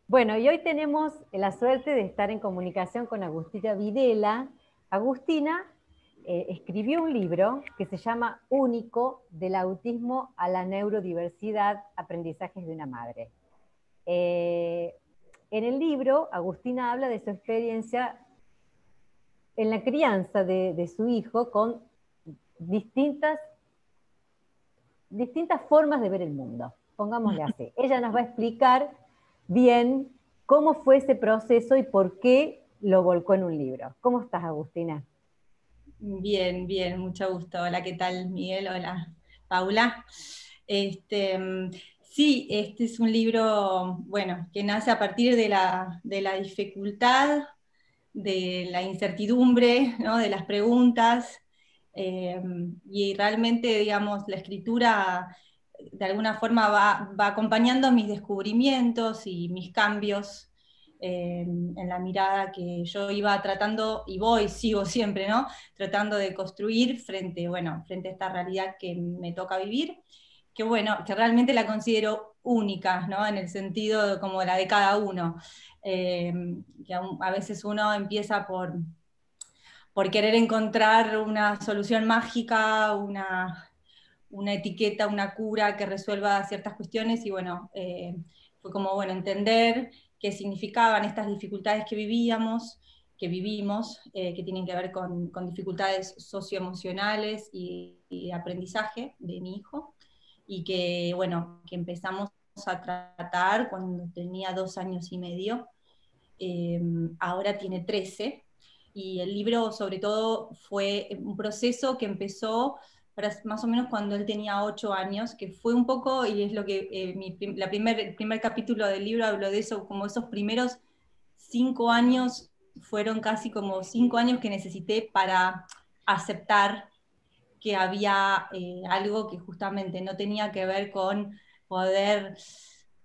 Bueno, y hoy tenemos la suerte de estar en comunicación con Agustina Videla. Agustina escribió un libro que se llama Único, del autismo a la neurodiversidad, aprendizajes de una madre. Eh, en el libro, Agustina habla de su experiencia en la crianza de su hijo con distintas, distintas formas de ver el mundo, pongámosle así. Ella nos va a explicar bien cómo fue ese proceso y por qué lo volcó en un libro. ¿Cómo estás, Agustina? Bien, bien, mucho gusto. Hola, ¿qué tal, Miguel? Hola, Paula. Este, mm, sí, este es un libro, bueno, que nace a partir de la dificultad, de la incertidumbre, ¿no? De las preguntas, eh, y realmente, digamos, la escritura de alguna forma va acompañando mis descubrimientos y mis cambios en la mirada que yo iba tratando, y sigo siempre, ¿no? Tratando de construir frente a esta realidad que me toca vivir, que bueno, que realmente la considero única, ¿no? En el sentido como la de cada uno. Eh, que a veces uno empieza por querer encontrar una solución mágica, una etiqueta, una cura que resuelva ciertas cuestiones, y bueno, fue como, bueno, entender qué significaban estas dificultades que vivimos, que tienen que ver con dificultades socioemocionales y de aprendizaje de mi hijo, y que, bueno, que empezamos a tratar cuando tenía 2 años y medio. eh, Ahora tiene 13, y el libro sobre todo fue un proceso que empezó más o menos cuando él tenía 8 años, que fue un poco, y es lo que el primer capítulo del libro habló de eso, como esos primeros 5 años fueron casi como 5 años que necesité para aceptar que había algo que justamente no tenía que ver con poder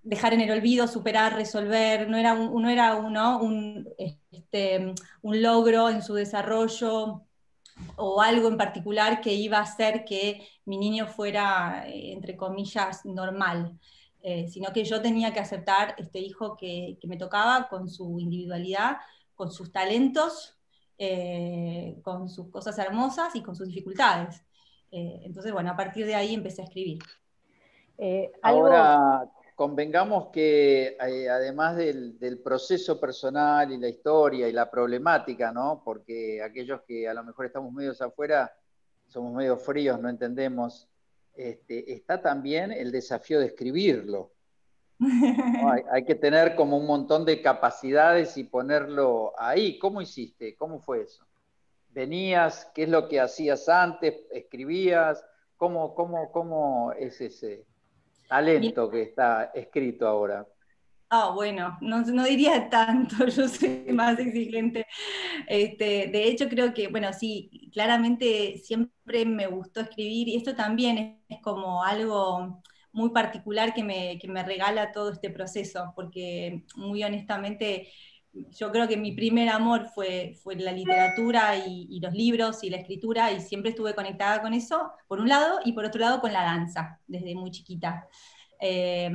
dejar en el olvido, superar, resolver, no era un logro en su desarrollo o algo en particular que iba a hacer que mi niño fuera, entre comillas, normal, sino que yo tenía que aceptar este hijo que me tocaba con su individualidad, con sus talentos, con sus cosas hermosas y con sus dificultades. Entonces, bueno, a partir de ahí empecé a escribir. Algo, Ahora, convengamos que además del proceso personal y la historia y la problemática, ¿no? Porque aquellos que a lo mejor estamos medios afuera, somos medio fríos, no entendemos, está también el desafío de escribirlo, ¿no? Hay que tener como un montón de capacidades y ponerlo ahí. ¿Cómo hiciste? ¿Cómo fue eso? ¿Venías? ¿Qué es lo que hacías antes? ¿Escribías? ¿Cómo es ese talento que está escrito ahora? Bueno, no diría tanto, yo soy más exigente. De hecho, creo que, bueno, sí, claramente siempre me gustó escribir, y esto también es como algo muy particular que me regala todo este proceso, porque muy honestamente yo creo que mi primer amor fue la literatura y los libros y la escritura, y siempre estuve conectada con eso, por un lado, y por otro lado con la danza, desde muy chiquita. Eh,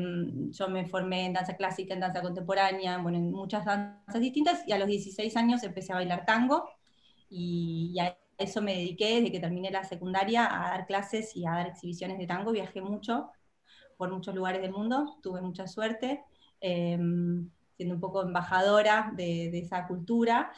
yo me formé en danza clásica, en danza contemporánea, bueno, en muchas danzas distintas, y a los 16 años empecé a bailar tango, y a eso me dediqué desde que terminé la secundaria, a dar clases y a dar exhibiciones de tango. Viajé mucho por muchos lugares del mundo, tuve mucha suerte, eh, siendo un poco embajadora de esa cultura.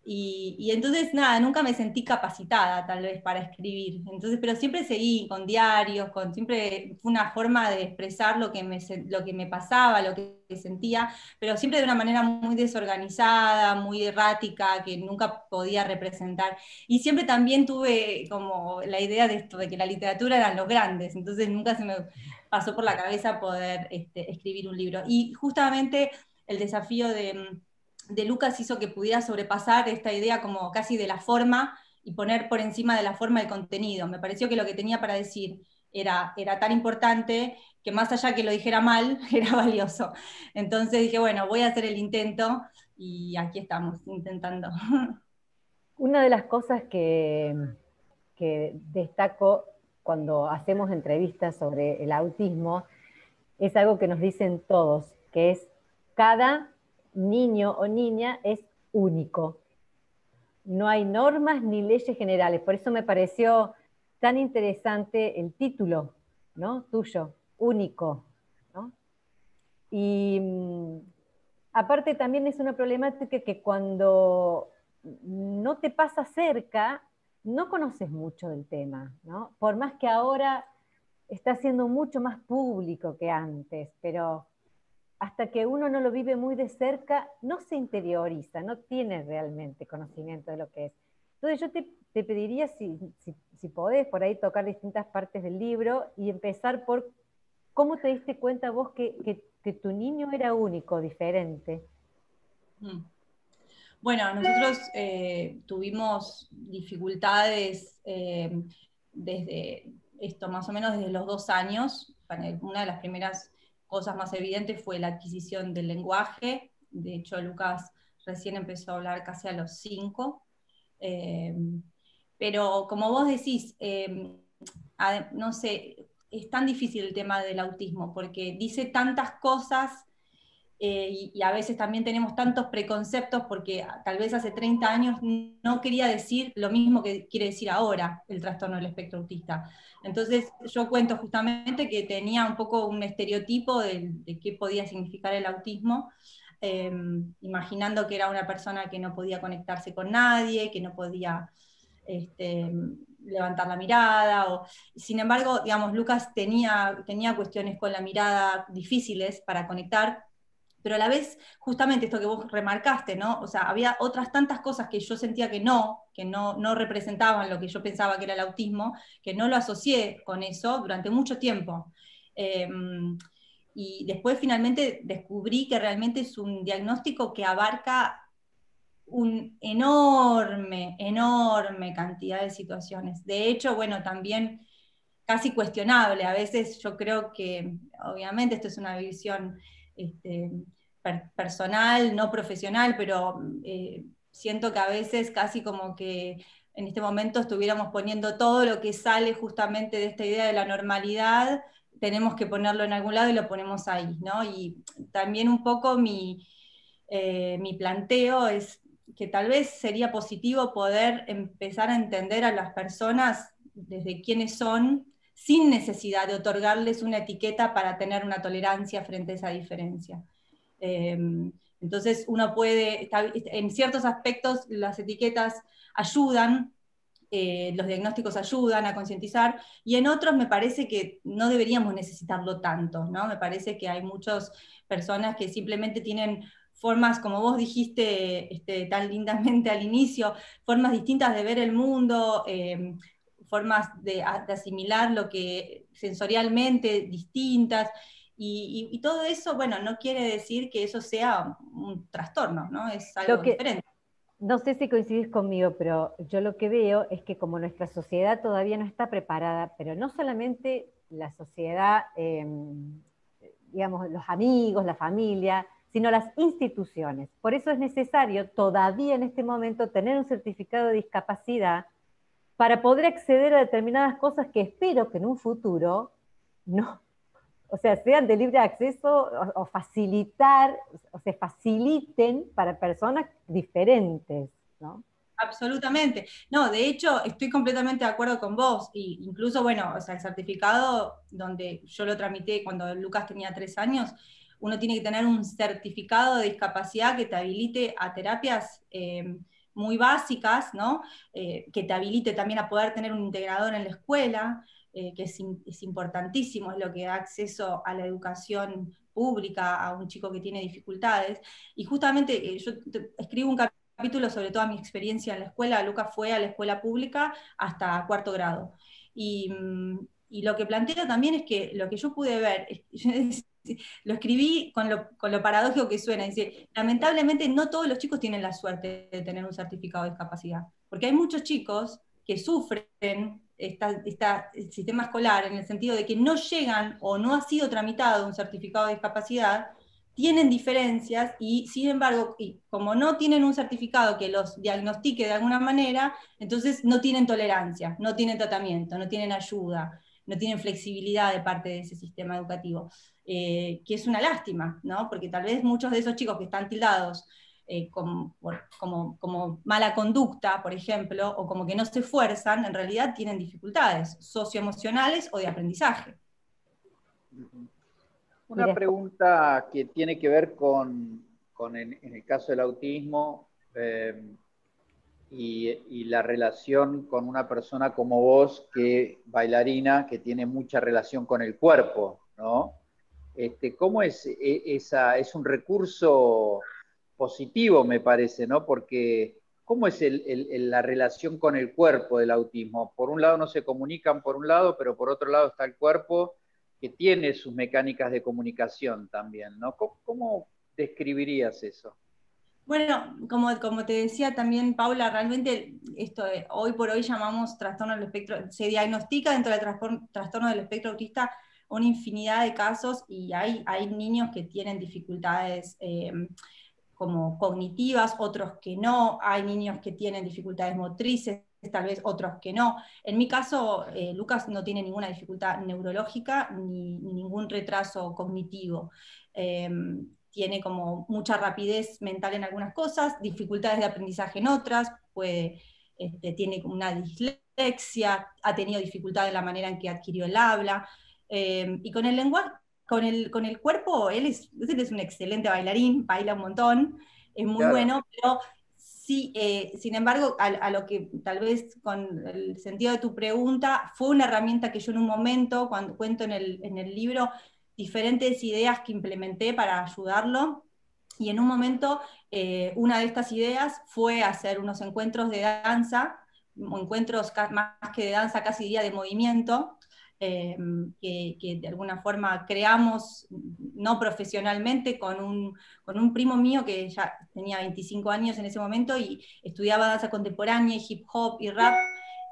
Y entonces, nada, nunca me sentí capacitada tal vez para escribir. Entonces, pero siempre seguí con diarios, siempre fue una forma de expresar lo que me pasaba, lo que sentía, pero siempre de una manera muy desorganizada, muy errática, que nunca podía representar. Y siempre también tuve como la idea de esto, de que la literatura eran los grandes, entonces nunca se me pasó por la cabeza poder escribir un libro. Y justamente el desafío de Lucas hizo que pudiera sobrepasar esta idea como casi de la forma y poner por encima de la forma el contenido. Me pareció que lo que tenía para decir era tan importante que más allá que lo dijera mal, era valioso. Entonces dije, bueno, voy a hacer el intento, y aquí estamos intentando. una de las cosas que destaco cuando hacemos entrevistas sobre el autismo es algo que nos dicen todos, que es cada niño o niña es único. No hay normas ni leyes generales. Por eso me pareció tan interesante el título, ¿no? Tuyo, único, ¿no? Y aparte también es una problemática que cuando no te pasa cerca, no conoces mucho del tema, ¿no? Por más que ahora está siendo mucho más público que antes, pero hasta que uno no lo vive muy de cerca, no se interioriza, no tiene realmente conocimiento de lo que es. Entonces yo te pediría si podés por ahí tocar distintas partes del libro y empezar por cómo te diste cuenta vos que tu niño era único, diferente. Bueno, nosotros tuvimos dificultades desde esto, más o menos desde los 2 años. Una de las primeras cosas más evidentes fue la adquisición del lenguaje. De hecho, Lucas recién empezó a hablar casi a los 5. Pero como vos decís, no sé, es tan difícil el tema del autismo, porque dice tantas cosas y a veces también tenemos tantos preconceptos porque tal vez hace 30 años no quería decir lo mismo que quiere decir ahora el trastorno del espectro autista. Entonces yo cuento justamente que tenía un poco un estereotipo de qué podía significar el autismo, imaginando que era una persona que no podía conectarse con nadie, que no podía levantar la mirada. Sin embargo, digamos, Lucas tenía cuestiones con la mirada difíciles para conectar, pero a la vez, justamente esto que vos remarcaste, ¿no? O sea, había otras tantas cosas que yo sentía que no representaban lo que yo pensaba que era el autismo, que no lo asocié con eso durante mucho tiempo. Y después finalmente descubrí que realmente es un diagnóstico que abarca una enorme cantidad de situaciones. De hecho, bueno, también casi cuestionable. A veces yo creo que, obviamente, esto es una visión personal, no profesional, pero siento que a veces casi como que en este momento estuviéramos poniendo todo lo que sale justamente de esta idea de la normalidad, tenemos que ponerlo en algún lado y lo ponemos ahí, ¿no? Y también un poco mi planteo es que tal vez sería positivo poder empezar a entender a las personas desde quiénes son, sin necesidad de otorgarles una etiqueta para tener una tolerancia frente a esa diferencia. Entonces uno puede, en ciertos aspectos las etiquetas ayudan, los diagnósticos ayudan a concientizar, y en otros me parece que no deberíamos necesitarlo tanto, ¿no? Me parece que hay muchas personas que simplemente tienen formas, como vos dijiste tan lindamente al inicio, formas distintas de ver el mundo, formas de asimilar lo que sensorialmente distintas, y todo eso, bueno, no quiere decir que eso sea un trastorno, ¿no? Es algo diferente. No sé si coincidís conmigo, pero yo lo que veo es que como nuestra sociedad todavía no está preparada, pero no solamente la sociedad, digamos, los amigos, la familia, sino las instituciones. Por eso es necesario todavía en este momento tener un certificado de discapacidad para poder acceder a determinadas cosas que espero que en un futuro no, o sea, sean de libre acceso o facilitar, o se faciliten para personas diferentes, ¿no? Absolutamente. No, de hecho, estoy completamente de acuerdo con vos. Y incluso, bueno, o sea, el certificado donde yo lo tramité cuando Lucas tenía 3 años, uno tiene que tener un certificado de discapacidad que te habilite a terapias muy básicas, ¿no? Que te habilite también a poder tener un integrador en la escuela, que es importantísimo, es lo que da acceso a la educación pública a un chico que tiene dificultades. Y justamente yo escribo un capítulo sobre toda mi experiencia en la escuela. Lucas fue a la escuela pública hasta 4º grado. Y lo que planteo también es que lo que yo pude ver, lo escribí con lo paradójico que suena, dice, lamentablemente no todos los chicos tienen la suerte de tener un certificado de discapacidad, porque hay muchos chicos que sufren el sistema escolar en el sentido de que no llegan o no ha sido tramitado un certificado de discapacidad, tienen diferencias y sin embargo, como no tienen un certificado que los diagnostique de alguna manera, entonces no tienen tolerancia, no tienen tratamiento, no tienen ayuda, no tienen flexibilidad de parte de ese sistema educativo, que es una lástima, ¿no? Porque tal vez muchos de esos chicos que están tildados como mala conducta, por ejemplo, o como que no se esfuerzan, en realidad tienen dificultades socioemocionales o de aprendizaje. Una pregunta que tiene que ver con en el caso del autismo y la relación con una persona como vos, que bailarina, que tiene mucha relación con el cuerpo, ¿no? ¿Cómo es esa? Es un recurso positivo, me parece, ¿no? Porque ¿cómo es la relación con el cuerpo del autismo? Por un lado no se comunican por un lado, pero por otro lado está el cuerpo que tiene sus mecánicas de comunicación también, ¿no? ¿Cómo describirías eso? Bueno, como te decía también, Paula, realmente esto hoy por hoy llamamos trastorno del espectro, se diagnostica dentro del trastorno del espectro autista una infinidad de casos, y hay niños que tienen dificultades como cognitivas, otros que no, hay niños que tienen dificultades motrices, tal vez otros que no. En mi caso, Lucas no tiene ninguna dificultad neurológica ni ningún retraso cognitivo. Tiene como mucha rapidez mental en algunas cosas, dificultades de aprendizaje en otras, tiene una dislexia, ha tenido dificultad en la manera en que adquirió el habla, y con el lenguaje, con el cuerpo, él es un excelente bailarín, baila un montón, es muy Claro. bueno, pero sí, sin embargo, a lo que tal vez con el sentido de tu pregunta, fue una herramienta que yo en un momento, cuando cuento en el libro, diferentes ideas que implementé para ayudarlo, y en un momento una de estas ideas fue hacer unos encuentros de danza, encuentros más que de danza, casi diría de movimiento, que de alguna forma creamos no profesionalmente con un primo mío que ya tenía 25 años en ese momento y estudiaba danza contemporánea, hip hop y rap,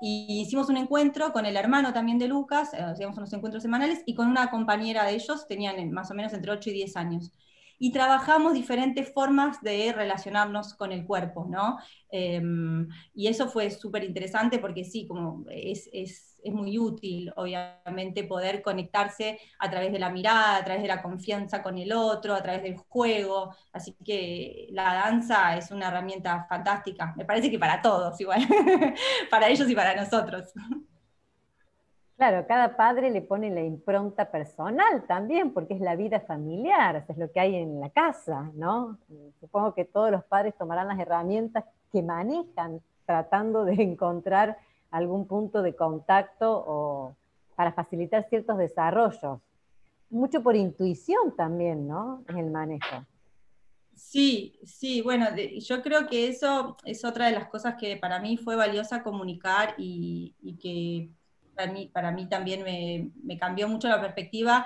y hicimos un encuentro con el hermano también de Lucas, hacíamos unos encuentros semanales, y con una compañera de ellos, tenían más o menos entre 8 y 10 años. Y trabajamos diferentes formas de relacionarnos con el cuerpo, ¿no? Y eso fue súper interesante porque sí, como es muy útil, obviamente, poder conectarse a través de la mirada, a través de la confianza con el otro, a través del juego. Así que la danza es una herramienta fantástica. Me parece que para todos igual, para ellos y para nosotros. Claro, cada padre le pone la impronta personal también, porque es la vida familiar, o sea, es lo que hay en la casa, ¿no? Supongo que todos los padres tomarán las herramientas que manejan tratando de encontrar algún punto de contacto o para facilitar ciertos desarrollos. Mucho por intuición también, ¿no? En el manejo. Sí, sí, bueno, yo creo que eso es otra de las cosas que para mí fue valiosa comunicar, y que para mí también me cambió mucho la perspectiva,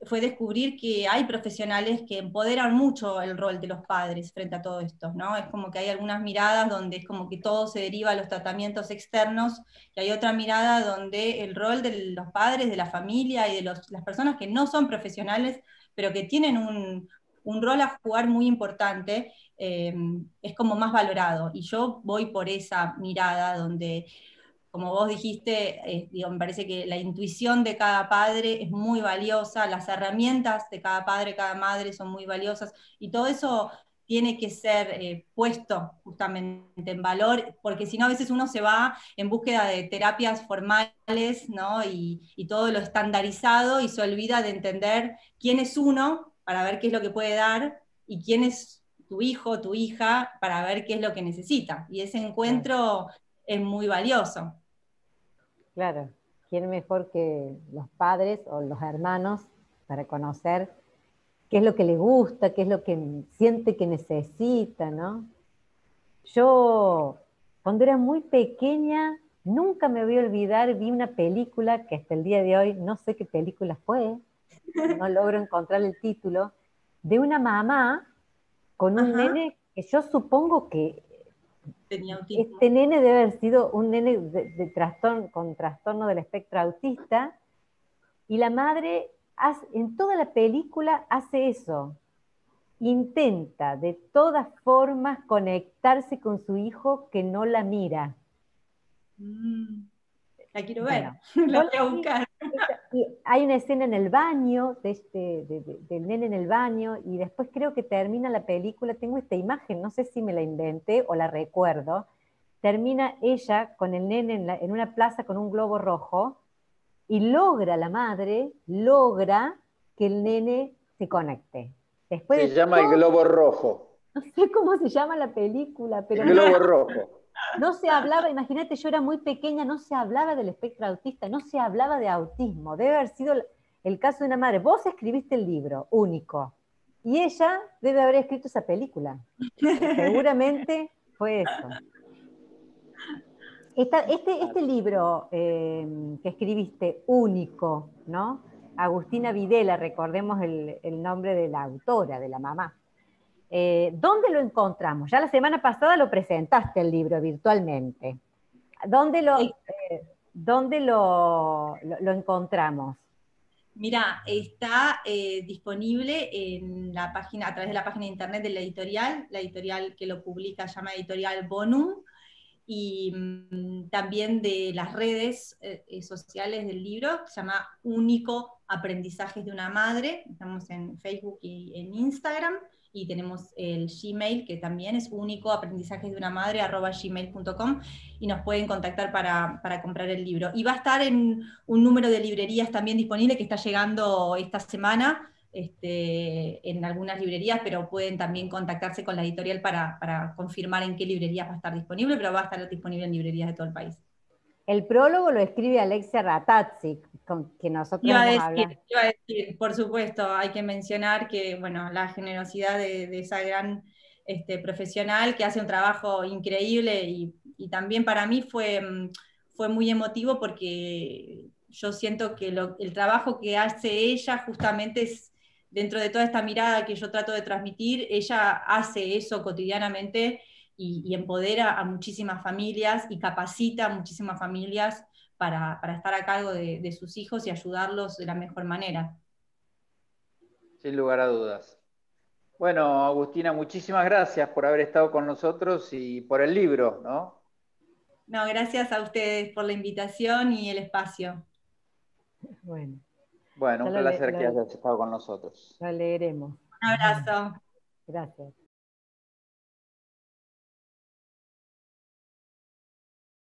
fue descubrir que hay profesionales que empoderan mucho el rol de los padres frente a todo esto, ¿no? Es como que hay algunas miradas donde es como que todo se deriva a los tratamientos externos, y hay otra mirada donde el rol de los padres, de la familia y de las personas que no son profesionales, pero que tienen un rol a jugar muy importante, es como más valorado. Y yo voy por esa mirada donde, como vos dijiste, digo, me parece que la intuición de cada padre es muy valiosa, las herramientas de cada padre, cada madre son muy valiosas, y todo eso tiene que ser puesto justamente en valor, porque si no a veces uno se va en búsqueda de terapias formales, ¿no? Y todo lo estandarizado, y se olvida de entender quién es uno para ver qué es lo que puede dar, y quién es tu hijo, tu hija, para ver qué es lo que necesita. Y ese encuentro es muy valioso. Claro, ¿quién mejor que los padres o los hermanos para conocer qué es lo que le gusta, qué es lo que siente que necesita, ¿no? Yo, cuando era muy pequeña, nunca me voy a olvidar, vi una película que hasta el día de hoy no sé qué película fue, no logro encontrar el título, de una mamá con un Ajá. nene que yo supongo que Tenía autismo. este nene debe haber sido un nene con trastorno del espectro autista, y la madre en toda la película hace eso, intenta de todas formas conectarse con su hijo que no la mira. La quiero ver, Bueno, la yo voy a buscar. Y hay una escena en el baño, del nene en el baño, y después creo que termina la película, tengo esta imagen, no sé si me la inventé o la recuerdo, termina ella con el nene en una plaza con un globo rojo, y logra la madre, logra que el nene se conecte. Después Se de llama El todo, Globo Rojo. no sé cómo se llama la película, El pero Globo Rojo. no se hablaba, imagínate, yo era muy pequeña, no se hablaba del espectro autista, no se hablaba de autismo. Debe haber sido el caso de una madre. Vos escribiste el libro, único, y ella debe haber escrito esa película. Seguramente fue eso. Este libro que escribiste, único, ¿no? Agustina Videla, recordemos el nombre de la autora, de la mamá. ¿Dónde lo encontramos? Ya la semana pasada lo presentaste el libro virtualmente. ¿Dónde lo encontramos? Mira, está disponible en la página, a través de la página de internet de la editorial que lo publica se llama Editorial Bonum, y también de las redes sociales del libro, que se llama Único Aprendizajes de una Madre. Estamos en Facebook y en Instagram, y tenemos el Gmail, que también es únicoaprendizajesdeunamadre@gmail.com, y nos pueden contactar para comprar el libro. Y va a estar en un número de librerías también disponible que está llegando esta semana, en algunas librerías, pero pueden también contactarse con la editorial para confirmar en qué librerías va a estar disponible, pero va a estar disponible en librerías de todo el país. El prólogo lo escribe Alexia Ratazzi, con quien nosotros Iba a hemos decir, hablado. iba a decir, por supuesto, hay que mencionar que, bueno, la generosidad de esa gran profesional que hace un trabajo increíble, y también para mí fue muy emotivo porque yo siento que el trabajo que hace ella justamente es, dentro de toda esta mirada que yo trato de transmitir, ella hace eso cotidianamente, y empodera a muchísimas familias y capacita a muchísimas familias para estar a cargo de sus hijos y ayudarlos de la mejor manera. Sin lugar a dudas. Bueno, Agustina, muchísimas gracias por haber estado con nosotros y por el libro, ¿no? No, gracias a ustedes por la invitación y el espacio. Bueno, Bueno, ya un placer que hayas estado con nosotros. lo leeremos. Un abrazo. Gracias.